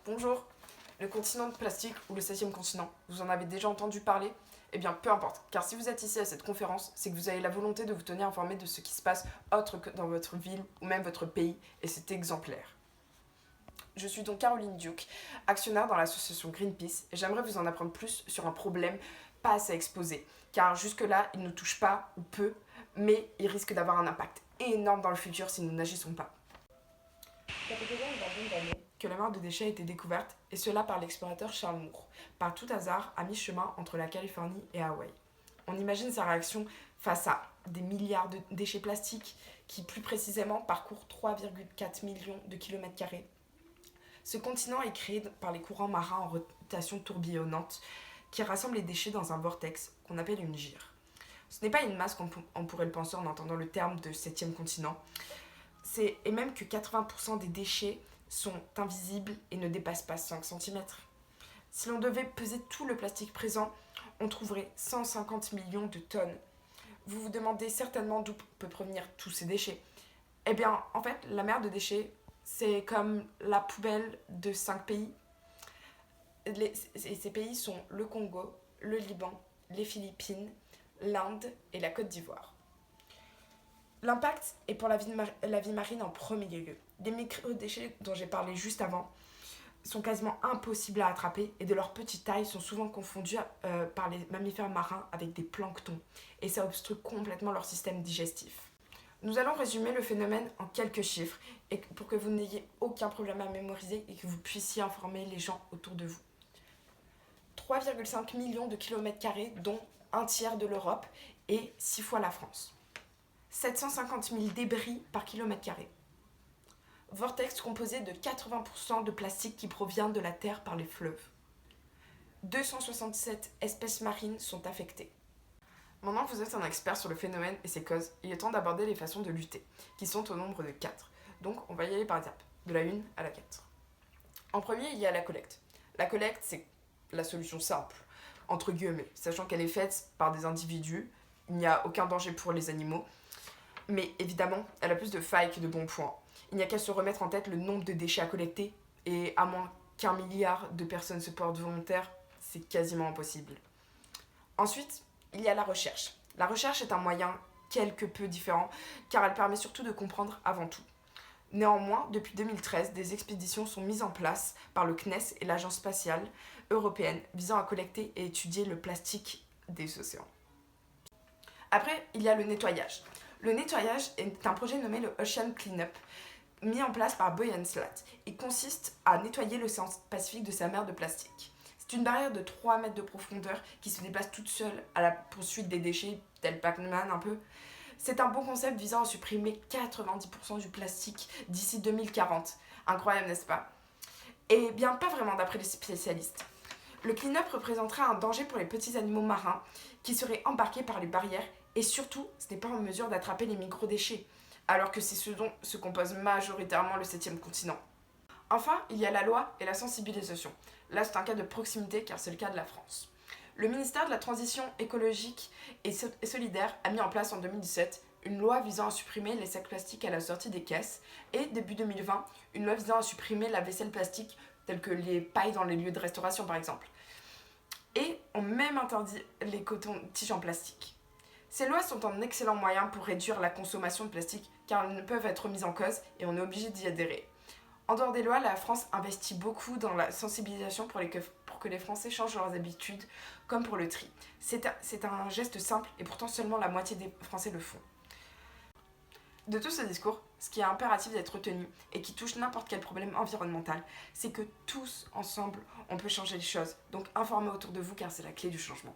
Bonjour. Le continent de plastique ou le septième continent, vous en avez déjà entendu parler? Eh bien, peu importe, car si vous êtes ici à cette conférence, c'est que vous avez la volonté de vous tenir informé de ce qui se passe autre que dans votre ville ou même votre pays, et c'est exemplaire. Je suis donc Caroline Duke, actionnaire dans l'association Greenpeace, et j'aimerais vous en apprendre plus sur un problème pas assez exposé, car jusque-là, il ne nous touche pas ou peu, mais il risque d'avoir un impact énorme dans le futur si nous n'agissons pas. Ça fait déjà une vingtaine d'années que la mare de déchets a été découverte, et cela par l'explorateur Charles Moore, par tout hasard à mi-chemin entre la Californie et Hawaï. On imagine sa réaction face à des milliards de déchets plastiques qui, plus précisément, parcourent 3,4 millions de kilomètres carrés. Ce continent est créé par les courants marins en rotation tourbillonnante qui rassemblent les déchets dans un vortex qu'on appelle une gyre. Ce n'est pas une masse comme on pourrait le penser en entendant le terme de septième continent, et même que 80% des déchets sont invisibles et ne dépassent pas 5 cm. Si l'on devait peser tout le plastique présent, on trouverait 150 millions de tonnes. Vous vous demandez certainement d'où peut provenir tous ces déchets. Eh bien, en fait, la mer de déchets, c'est comme la poubelle de 5 pays. Ces pays sont le Congo, le Liban, les Philippines, l'Inde et la Côte d'Ivoire. L'impact est pour la vie marine en premier lieu. Les microdéchets dont j'ai parlé juste avant sont quasiment impossibles à attraper et de leur petite taille sont souvent confondus par les mammifères marins avec des planctons et ça obstrue complètement leur système digestif. Nous allons résumer le phénomène en quelques chiffres et pour que vous n'ayez aucun problème à mémoriser et que vous puissiez informer les gens autour de vous. 3,5 millions de kilomètres carrés, dont un tiers de l'Europe et 6 fois la France. 750 000 débris par kilomètre carré. Vortex composé de 80% de plastique qui provient de la Terre par les fleuves. 267 espèces marines sont affectées. Maintenant que vous êtes un expert sur le phénomène et ses causes, il est temps d'aborder les façons de lutter, qui sont au nombre de 4. Donc on va y aller par étapes, de la 1 à la 4. En premier, il y a la collecte. La collecte, c'est la solution simple, entre guillemets, sachant qu'elle est faite par des individus, il n'y a aucun danger pour les animaux, mais évidemment, elle a plus de failles que de bons points. Il n'y a qu'à se remettre en tête le nombre de déchets à collecter, et à moins qu'1 milliard de personnes se portent volontaires, c'est quasiment impossible. Ensuite, il y a la recherche. La recherche est un moyen quelque peu différent, car elle permet surtout de comprendre avant tout. Néanmoins, depuis 2013, des expéditions sont mises en place par le CNES et l'Agence spatiale européenne visant à collecter et étudier le plastique des océans. Après, il y a le nettoyage. Le nettoyage est un projet nommé le Ocean Cleanup, mis en place par Boyan Slat, et consiste à nettoyer l'océan Pacifique de sa mer de plastique. C'est une barrière de 3 mètres de profondeur qui se déplace toute seule à la poursuite des déchets, tel Pac-Man un peu. C'est un bon concept visant à supprimer 90% du plastique d'ici 2040. Incroyable, n'est-ce pas? Eh bien, pas vraiment d'après les spécialistes. Le clean-up représenterait un danger pour les petits animaux marins qui seraient embarqués par les barrières et surtout, ce n'est pas en mesure d'attraper les microdéchets, alors que c'est ce dont se compose majoritairement le septième continent. Enfin, il y a la loi et la sensibilisation. Là, c'est un cas de proximité car c'est le cas de la France. Le ministère de la Transition écologique et solidaire a mis en place en 2017 une loi visant à supprimer les sacs plastiques à la sortie des caisses et, début 2020, une loi visant à supprimer la vaisselle plastique telle que les pailles dans les lieux de restauration par exemple. Et ont même interdit les cotons-tiges en plastique. Ces lois sont un excellent moyen pour réduire la consommation de plastique car elles ne peuvent être mises en cause et on est obligé d'y adhérer. En dehors des lois, la France investit beaucoup dans la sensibilisation pour que les Français changent leurs habitudes, comme pour le tri. C'est un geste simple et pourtant seulement la moitié des Français le font. De tout ce discours, ce qui est impératif d'être retenu et qui touche n'importe quel problème environnemental, c'est que tous ensemble, on peut changer les choses. Donc informez autour de vous car c'est la clé du changement.